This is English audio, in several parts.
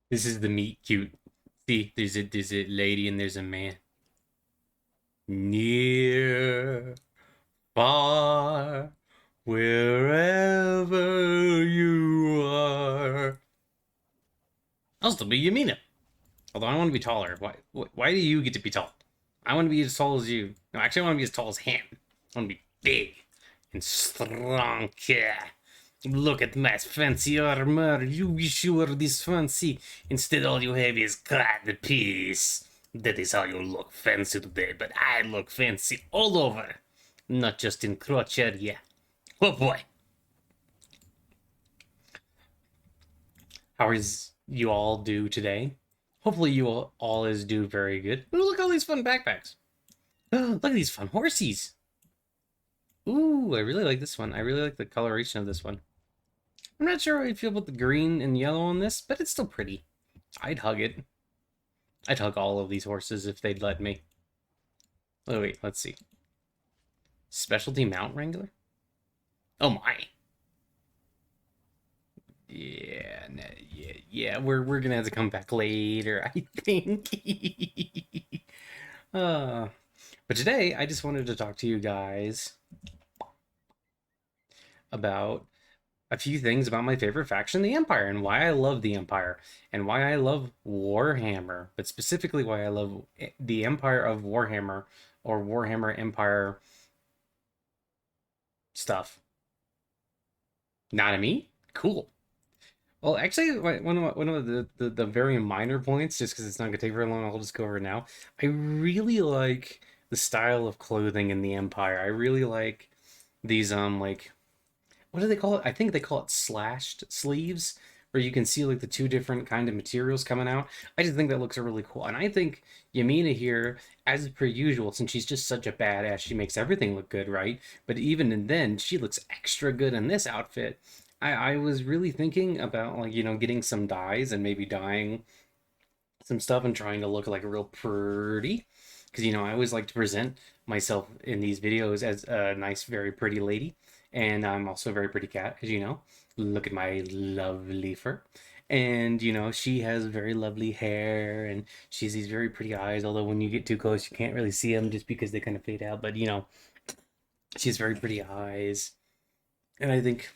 This is the meet cute. See, there's a lady and there's a man. Near, far, wherever you are. I'll still be Yamina. Although I want to be taller. Why do you get to be tall? I want to be as tall as you. No, actually, I want to be as tall as him. I want to be big and strong. Yeah. Look at my fancy armor. You wish you were this fancy. Instead, all you have is God peace. That is how you look fancy today, but I look fancy all over. Not just in crotch area. Oh boy. How is you all do today? Hopefully you all is do very good. Ooh, look at all these fun backpacks. Look at these fun horsies. Ooh, I really like this one. I really like the coloration of this one. I'm not sure how I feel about the green and yellow on this, but it's still pretty. I'd hug it. I'd hug all of these horses if they'd let me. Oh, wait, let's see. Specialty mount wrangler? Oh my. Yeah, yeah. We're gonna have to come back later, I think. uh, but today I just wanted to talk to you guys about a few things about my favorite faction, the Empire, and why I love the Empire, and why I love Warhammer, but specifically why I love the Empire of Warhammer or Warhammer Empire stuff. Not a me? Cool. Well, actually, one of the very minor points, just because it's not gonna take very long, I'll just go over it now. I really like the style of clothing in the Empire. I really like these like what do they call it? I think they call it slashed sleeves, where you can see like the two different kind of materials coming out. I just think that looks really cool, and I think Yamina here, as per usual, since she's just such a badass, she makes everything look good, right? But even and then, she looks extra good in this outfit. I was really thinking about like getting some dyes and maybe dyeing some stuff and trying to look like real pretty, because I always like to present myself in these videos as a nice, very pretty lady, and I'm also a very pretty cat, as you know. Look at my lovely fur. And she has very lovely hair, and she has these very pretty eyes, although when you get too close you can't really see them just because they kind of fade out. But she has very pretty eyes, and I think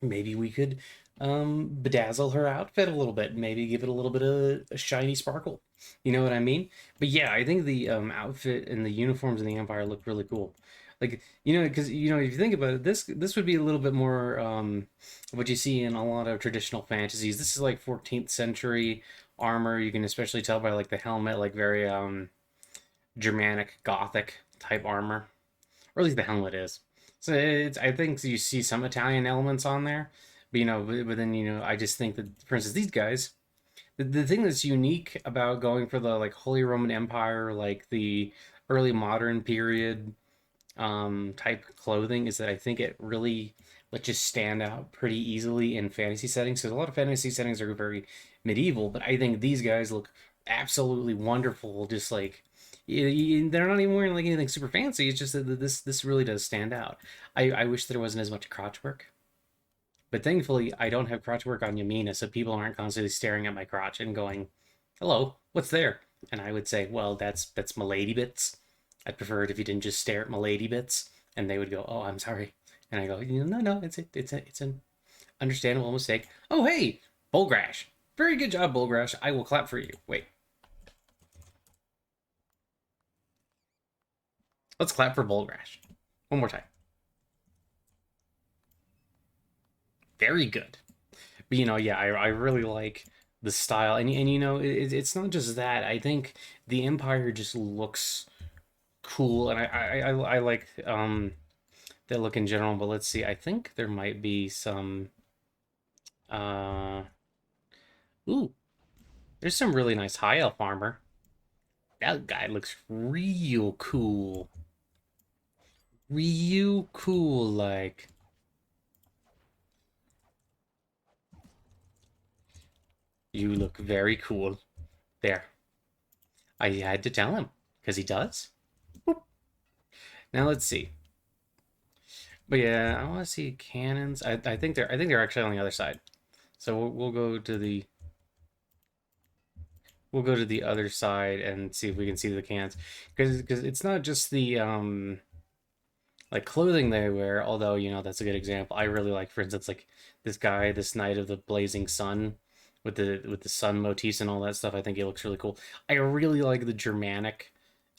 maybe we could bedazzle her outfit a little bit, maybe give it a little bit of a shiny sparkle. You know what I mean? But yeah, I think the outfit and the uniforms in the Empire look really cool. Like, because if you think about it, this would be a little bit more what you see in a lot of traditional fantasies. This is like 14th century armor. You can especially tell by like the helmet, like very Germanic Gothic type armor, or at least the helmet is. So I think you see some Italian elements on there, but but then I just think that, for instance, these guys, the thing that's unique about going for the like Holy Roman Empire, like the early modern period type clothing, is that I think it really lets you stand out pretty easily in fantasy settings. Because a lot of fantasy settings are very medieval, but I think these guys look absolutely wonderful. Just like they're not even wearing like anything super fancy. It's just that this really does stand out. I wish there wasn't as much crotch work, but thankfully I don't have crotch work on Yamina, so people aren't constantly staring at my crotch and going, "Hello, what's there?" And I would say, "Well, that's my lady bits." I'd prefer it if you didn't just stare at my lady bits, and they would go, "Oh, I'm sorry," and I go, "No, no, it's an understandable mistake." Oh, hey, Bulgrash, very good job, Bulgrash. I will clap for you. Wait, let's clap for Bulgrash one more time. Very good. But yeah, I really like the style, and it's not just that. I think the Empire just looks cool, and I like the look in general. But let's see, I think there might be some uh ooh, there's some really nice high elf armor. That guy looks real cool, real cool. Like, you look very cool. There, I had to tell him because he does. Now let's see. But yeah, I want to see cannons. I think they're actually on the other side. So we'll go to the we'll go to the other side and see if we can see the cans, because it's not just the like clothing they wear, although that's a good example. I really like, for instance, like this guy, this Knight of the Blazing Sun, with the sun motifs and all that stuff. I think it looks really cool. I really like the Germanic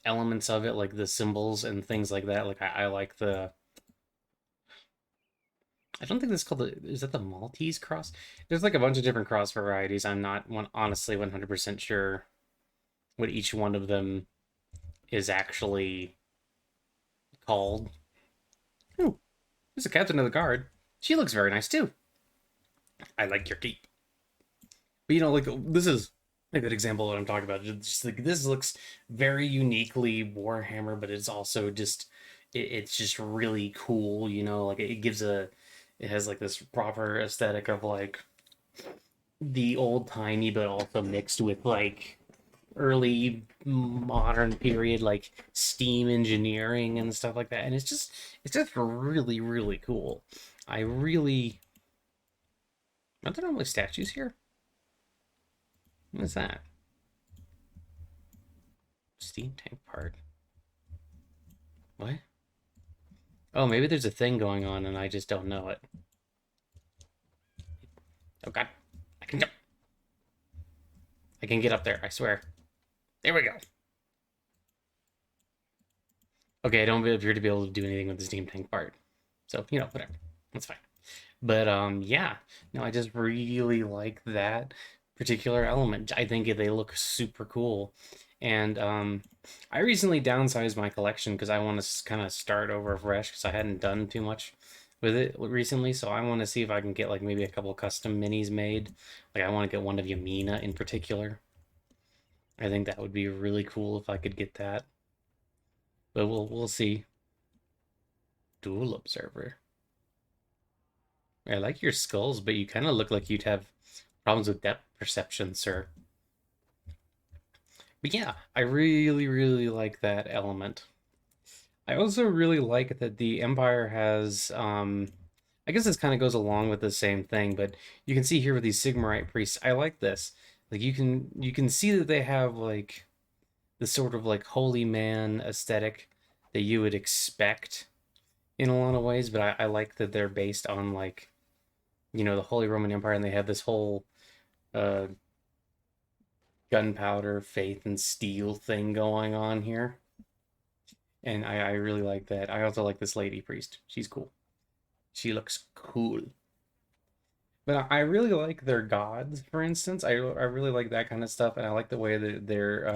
elements of it, like the symbols and things like that. Like I like the. I don't think that's called the. Is that the Maltese cross? There's like a bunch of different cross varieties. I'm not honestly 100% sure what each one of them is actually called. Ooh, there's a captain of the guard. She looks very nice too. I like your keep. But like this is a good example of what I'm talking about. Just like this looks very uniquely Warhammer, but it's also just it's just really cool. Like it has like this proper aesthetic of like the old timey, but also mixed with like early modern period like steam engineering and stuff like that. And it's just really really cool. I really. Are there normally statues here? What is that? Steam tank part. What? Oh, maybe there's a thing going on and I just don't know it. Oh god. I can jump. I can get up there, I swear. There we go. Okay, I don't appear to be able to do anything with the steam tank part. So, whatever. That's fine. But yeah. No, I just really like that particular element. I think they look super cool. And I recently downsized my collection because I want to kind of start over fresh because I hadn't done too much with it recently. So I want to see if I can get like maybe a couple custom minis made. Like I want to get one of Yamina in particular. I think that would be really cool if I could get that. But we'll see. Dual observer. I like your skulls, but you kind of look like you'd have problems with depth perception, sir. But yeah, I really, really like that element. I also really like that the Empire has, I guess this kind of goes along with the same thing, but you can see here with these Sigmarite priests, I like this. Like you can see that they have like the sort of like holy man aesthetic that you would expect in a lot of ways, but I like that they're based on like, the Holy Roman Empire, and they have this whole uh gunpowder, faith, and steel thing going on here. And I really like that. I also like this lady priest. She's cool. She looks cool. But I really like their gods, for instance. I really like that kind of stuff, and I like the way that their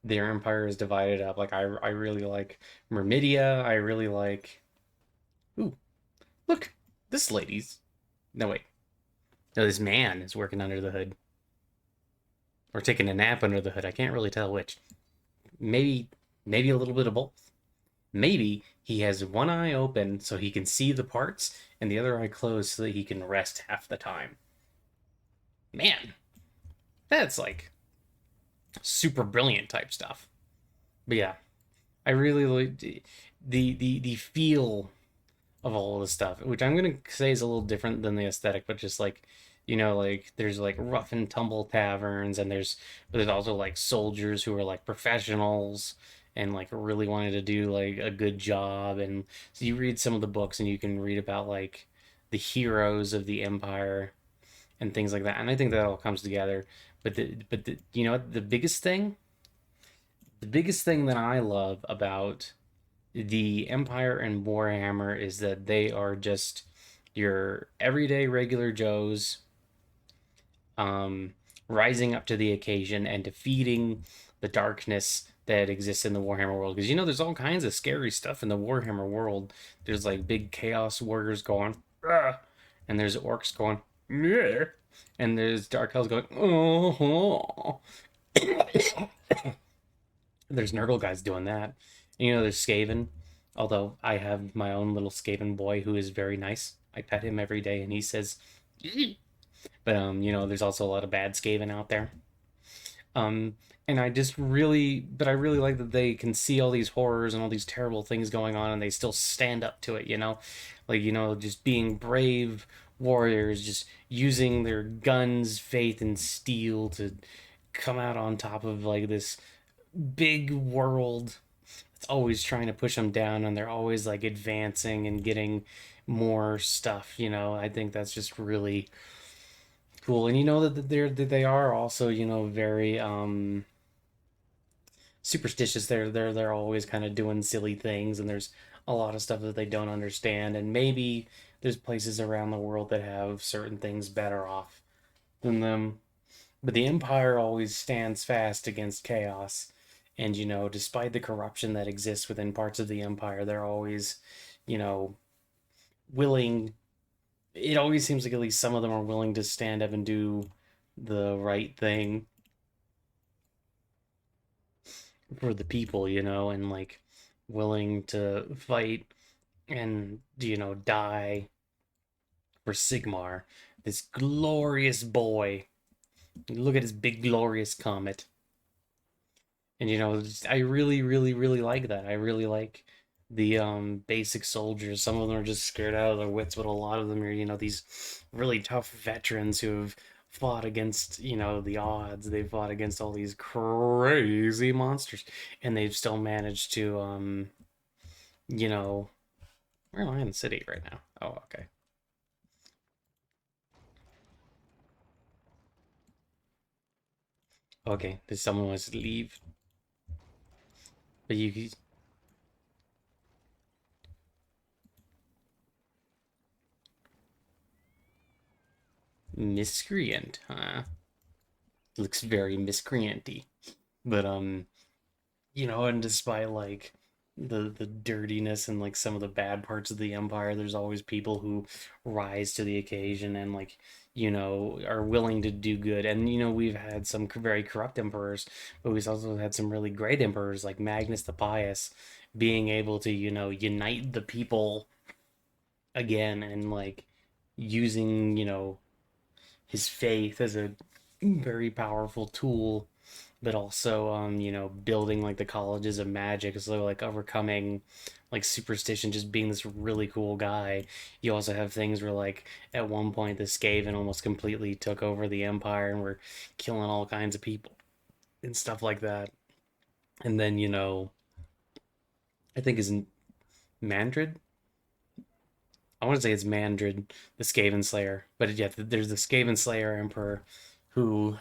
empire is divided up. Like I really like Myrmidia. I really like. Ooh, look, this lady's. No wait, no, this man is working under the hood or taking a nap under the hood. I can't really tell which. Maybe a little bit of both. Maybe he has one eye open so he can see the parts and the other eye closed so that he can rest half the time. Man, that's like super brilliant type stuff. But yeah, I really like the feel of all this stuff, which I'm gonna say is a little different than the aesthetic, but just like like there's like rough and tumble taverns, and but there's also like soldiers who are like professionals and like really wanted to do like a good job, and so you read some of the books and you can read about like the heroes of the empire and things like that, and I think that all comes together. But the biggest thing that I love about the Empire and Warhammer is that they are just your everyday regular Joes, um, rising up to the occasion and defeating the darkness that exists in the Warhammer world. Because there's all kinds of scary stuff in the Warhammer world. There's like big chaos warriors going, "Ah," and there's orcs going, "Yeah," and there's dark elves going, "Oh." There's Nurgle guys doing that. And, there's Skaven. Although I have my own little Skaven boy who is very nice. I pet him every day and he says, "Eee." But there's also a lot of bad Skaven out there. And I really like that they can see all these horrors and all these terrible things going on and they still stand up to it, Like, just being brave warriors, just using their guns, faith, and steel to come out on top of like this big world. It's always trying to push them down, and they're always like advancing and getting more stuff. I think that's just really cool. And they are also very superstitious. They're always kind of doing silly things, and there's a lot of stuff that they don't understand. And maybe there's places around the world that have certain things better off than them. But the Empire always stands fast against chaos. And, despite the corruption that exists within parts of the Empire, they're always, you know, willing. It always seems like at least some of them are willing to stand up and do the right thing for the people, and like willing to fight and, die for Sigmar, this glorious boy. Look at his big, glorious comet. And I really, really, really like that. I really like the basic soldiers. Some of them are just scared out of their wits, but a lot of them are, these really tough veterans who have fought against, the odds. They've fought against all these crazy monsters, and they've still managed to you know, where am I in the city right now? Oh, okay. Okay, there's someone who wants to leave, but you miscreant, huh? Looks very miscreanty. But and despite like the dirtiness and like some of the bad parts of the empire, there's always people who rise to the occasion and like are willing to do good. And we've had some very corrupt emperors, but we've also had some really great emperors like Magnus the Pious, being able to unite the people again, and like using his faith as a very powerful tool, but also building like the colleges of magic, so like overcoming like superstition, just being this really cool guy. You also have things where like at one point the Skaven almost completely took over the empire and were killing all kinds of people and stuff like that. And then I think is Mandrid. I want to say it's Mandrid, the Skaven Slayer, but yeah, there's the Skaven Slayer Emperor who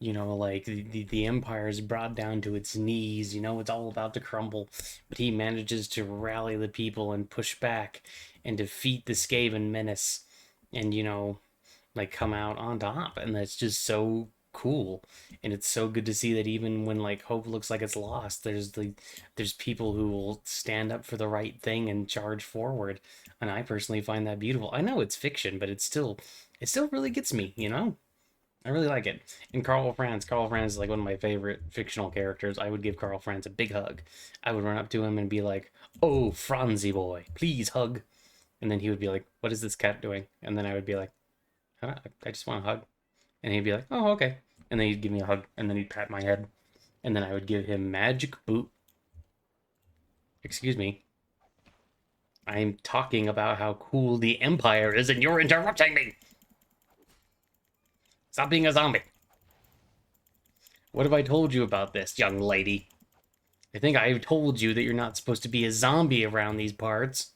like the empire is brought down to its knees. It's all about to crumble, but he manages to rally the people and push back and defeat the Skaven menace, and like come out on top. And that's just so cool. And it's so good to see that even when like hope looks like it's lost, there's people who will stand up for the right thing and charge forward. And I personally find that beautiful. I know it's fiction, but it still really gets me. I really like it. And Carl Franz is like one of my favorite fictional characters. I would give Carl Franz a big hug. I would run up to him and be like, "Oh, Franzi boy, please hug." And then he would be like, "What is this cat doing?" And then I would be like, I just want a hug." And he'd be like, "Oh, okay." And then he'd give me a hug, and then he'd pat my head, and then I would give him magic boot. Excuse me. I'm talking about how cool the Empire is, and you're interrupting me. Stop being a zombie. What have I told you about this, young lady? I think I've told you that you're not supposed to be a zombie around these parts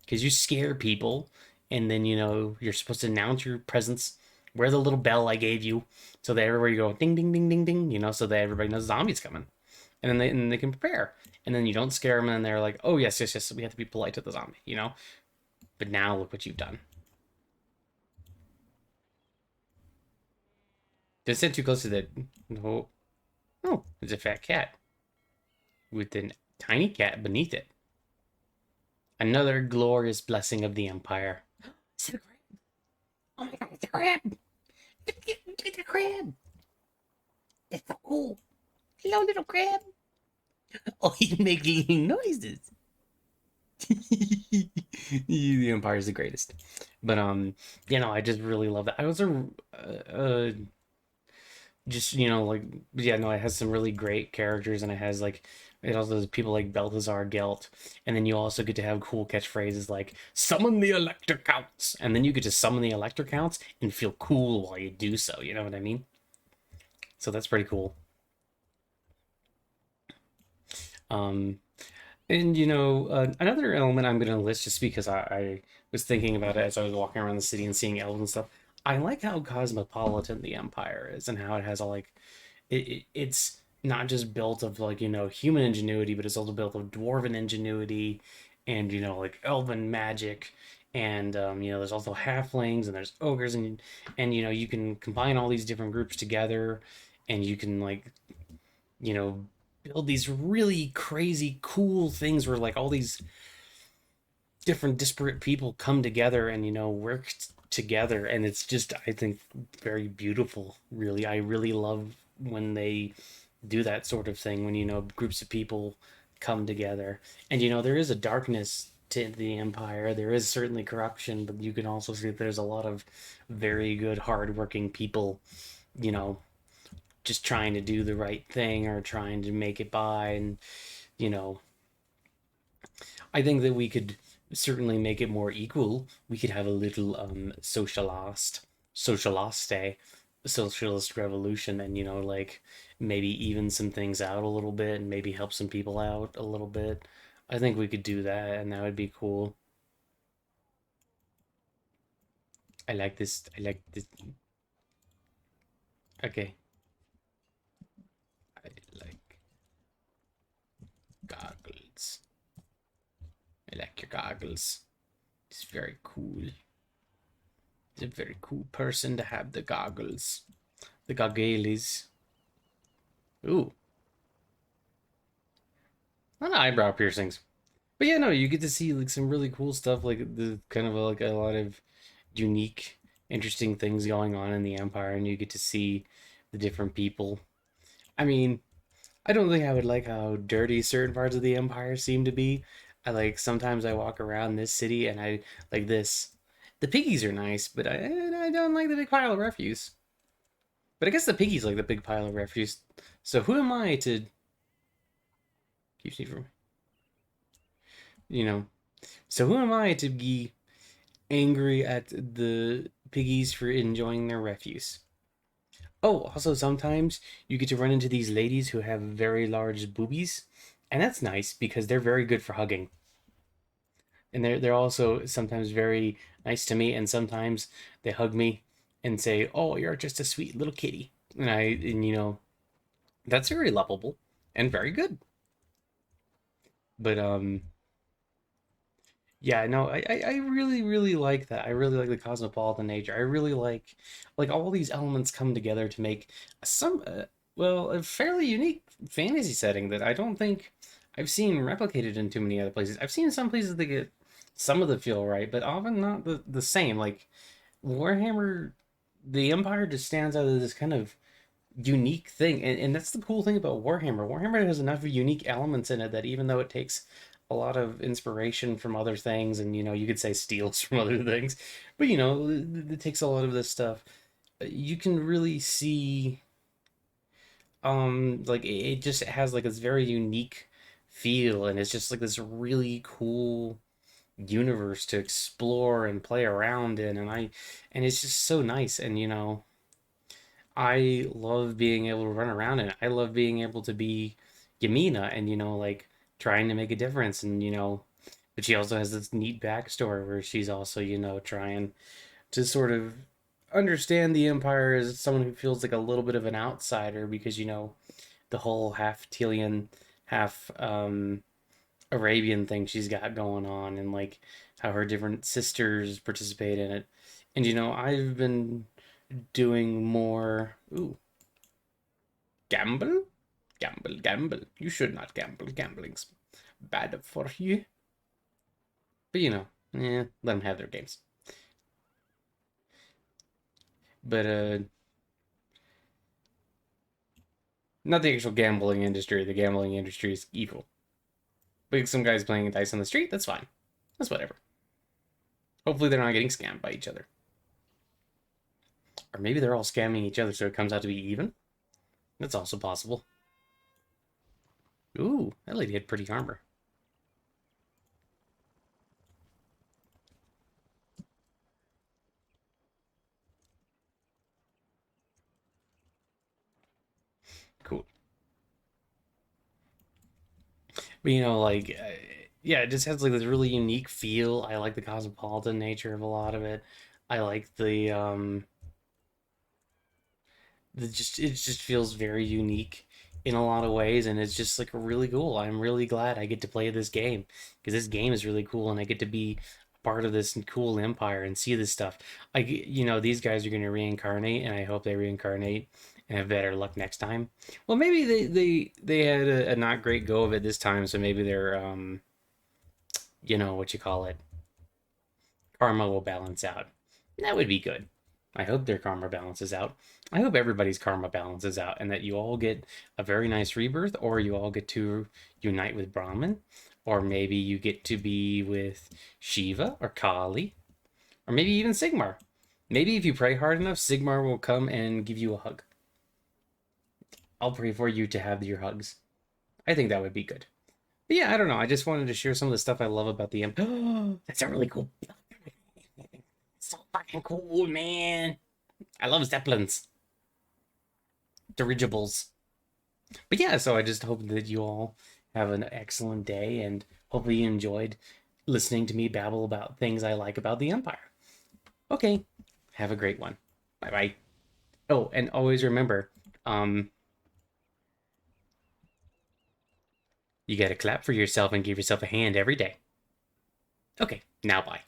because you scare people, and then you're supposed to announce your presence. Wear the little bell I gave you, so that everywhere you go, ding, ding, ding, ding, ding. So that everybody knows zombies coming, and then they can prepare. And then you don't scare them, and they're like, "Oh yes, yes, yes, we have to be polite to the zombie." But now look what you've done. Don't stand too close to the. No, oh, it's a fat cat with a tiny cat beneath it. Another glorious blessing of the Empire. It's a crab. Oh my god, it's a crab! Look at the crab! It's so cool. Hello, little crab. Oh, he makes little noises. The Empire is the greatest. But I just really love that. I also just like, yeah, no, it has some really great characters, and it also has people like Balthazar Gelt, and then you also get to have cool catchphrases like "summon the Elector Counts," and then you get to summon the Elector Counts and feel cool while you do so. You know what I mean? So that's pretty cool. Um, and another element I'm gonna list just because I was thinking about it as I was walking around the city and seeing elves and stuff. I like how cosmopolitan the Empire is and how it has all like it's not just built of like human ingenuity, but it's also built of dwarven ingenuity and like elven magic. And there's also halflings and there's ogres and you can combine all these different groups together, and you can like you know build these really crazy cool things where like all these different disparate people come together and work together, and it's just, I think, very beautiful. Really, I really love when they do that sort of thing, when groups of people come together. And there is a darkness to the empire. There is certainly corruption, but you can also see that there's a lot of very good hardworking people, you know just trying to do the right thing or trying to make it by. And you know I think that we could certainly make it more equal. We could have a little socialiste, socialist revolution, and like maybe even some things out a little bit, and maybe help some people out a little bit. I think we could do that, and that would be cool. I like this. I like this. Okay, I like goggles. I like your goggles. It's very cool. It's a very cool person to have the goggles. The goggles. Ooh, not eyebrow piercings. But yeah, no, you get to see like some really cool stuff, like the kind of like a lot of unique, interesting things going on in the Empire, and you get to see the different people. I mean, I don't think I would like how dirty certain parts of the Empire seem to be. I like sometimes I walk around this city and I like this. The piggies are nice, but I don't like the big pile of refuse. But I guess the piggies like the big pile of refuse. So who am I to keep me from you know? So who am I to be angry at the piggies for enjoying their refuse? Oh, also sometimes you get to run into these ladies who have very large boobies, and that's nice because they're very good for hugging. And they're also sometimes very nice to me, and sometimes they hug me and say, "Oh, you're just a sweet little kitty." And that's very lovable and very good. But yeah, no, I really, really like that. I really like the cosmopolitan nature. I really like all these elements come together to make some, well, a fairly unique fantasy setting that I don't think I've seen replicated in too many other places. I've seen some places that get some of the feel right, but often not the same. Like Warhammer, the Empire just stands out as this kind of unique thing, and that's the cool thing about Warhammer has enough unique elements in it that even though it takes a lot of inspiration from other things, and you could say steals from other things, but it takes a lot of this stuff, you can really see like it just has like this very unique feel, and it's just like this really cool universe to explore and play around in. And it's just so nice. And I love being able to run around in it. I love being able to be Yamina and, like trying to make a difference. And, but she also has this neat backstory where she's also, trying to sort of understand the Empire as someone who feels like a little bit of an outsider because, the whole half Telian, half Arabian thing she's got going on, and like how her different sisters participate in it. And, I've been doing more. Ooh, gamble? Gamble, gamble. You should not gamble. Gambling's bad for you. But let them have their games. But not the actual gambling industry. The gambling industry is evil. But some guys playing dice on the street, that's fine. That's whatever. Hopefully they're not getting scammed by each other. Or maybe they're all scamming each other so it comes out to be even. That's also possible. Ooh, that lady had pretty armor. like, yeah, it just has like this really unique feel. I like the cosmopolitan nature of a lot of it. I like it just feels very unique in a lot of ways, and it's just like really cool. I'm really glad I get to play this game because this game is really cool, and I get to be a part of this cool empire and see this stuff. These guys are going to reincarnate, and I hope they reincarnate and have better luck next time. Well, maybe they had a not great go of it this time, so maybe they're what you call it, karma will balance out. That would be good. I hope their karma balances out. I hope everybody's karma balances out and that you all get a very nice rebirth, or you all get to unite with Brahman, or maybe you get to be with Shiva or Kali, or maybe even Sigmar. Maybe if you pray hard enough, Sigmar will come and give you a hug. I'll pray for you to have your hugs. I think that would be good. But yeah, I don't know. I just wanted to share some of the stuff I love about the Imp. That's a really cool. So fucking cool, man. I love Zeppelins, dirigibles. But yeah, so I just hope that you all have an excellent day and hopefully you enjoyed listening to me babble about things I like about the Empire. Okay, have a great one. Bye bye. Oh, and always remember, um, you gotta clap for yourself and give yourself a hand every day. Okay, now bye.